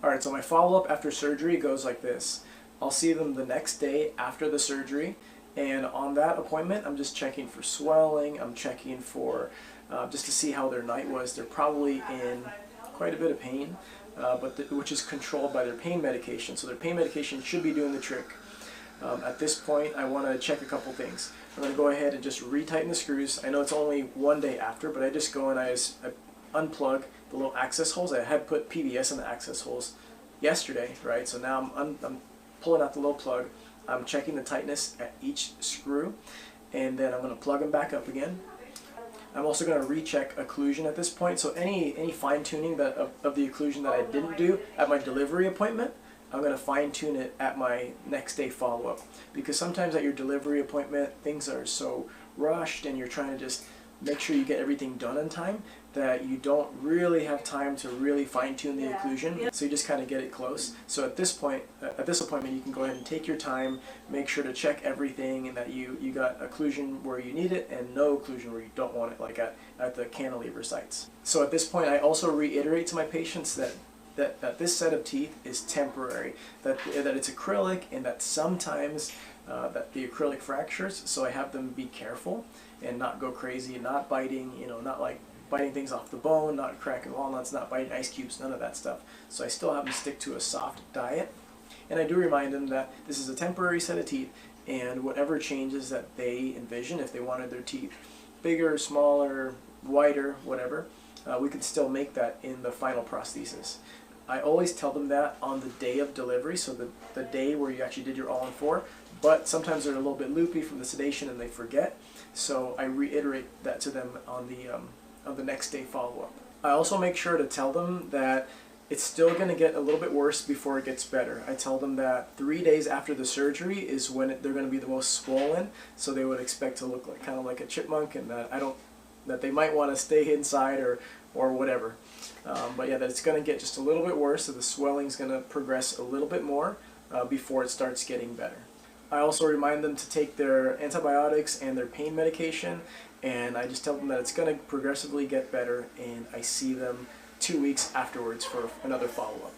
Alright, so my follow-up after surgery goes like this. I'll see them the next day after the surgery, and on that appointment I'm just checking for swelling, I'm checking for just to see how their night was. They're probably in quite a bit of pain, which is controlled by their pain medication. So their pain medication should be doing the trick. At this point, I want to check a couple things. I'm going to go ahead and just retighten the screws. I know it's only one day after, but I just go and I unplug the little access holes. I had put PVS in the access holes yesterday, right? So now I'm pulling out the little plug. I'm checking the tightness at each screw, and then I'm going to plug them back up again. I'm also going to recheck occlusion at this point. So any fine tuning of the occlusion that I didn't do at my delivery appointment, I'm going to fine tune it at my next day follow-up, because sometimes at your delivery appointment things are so rushed and you're trying to just make sure you get everything done in time that you don't really have time to really fine tune the occlusion, so you just kind of get it close. So at this point, at this appointment, you can go ahead and take your time, make sure to check everything and that you got occlusion where you need it and no occlusion where you don't want it, like at the cantilever sites. So at this point, I also reiterate to my patients that this set of teeth is temporary, that it's acrylic, and that sometimes that the acrylic fractures, so I have them be careful and not go crazy, not biting, not like biting things off the bone, not cracking walnuts, not biting ice cubes, none of that stuff. So I still have them stick to a soft diet, and I do remind them that this is a temporary set of teeth, and whatever changes that they envision, if they wanted their teeth bigger, smaller, wider, whatever, we could still make that in the final prosthesis. I always tell them that on the day of delivery, so the day where you actually did your all-in-4, but sometimes they're a little bit loopy from the sedation and they forget, so I reiterate that to them on the next day follow-up. I also make sure to tell them that it's still going to get a little bit worse before it gets better. I tell them that 3 days after the surgery is when they're going to be the most swollen, so they would expect to look like kind of like a chipmunk, and that they might want to stay inside or whatever. But yeah, that it's going to get just a little bit worse, so the swelling's going to progress a little bit more before it starts getting better. I also remind them to take their antibiotics and their pain medication, and I just tell them that it's going to progressively get better, and I see them 2 weeks afterwards for another follow-up.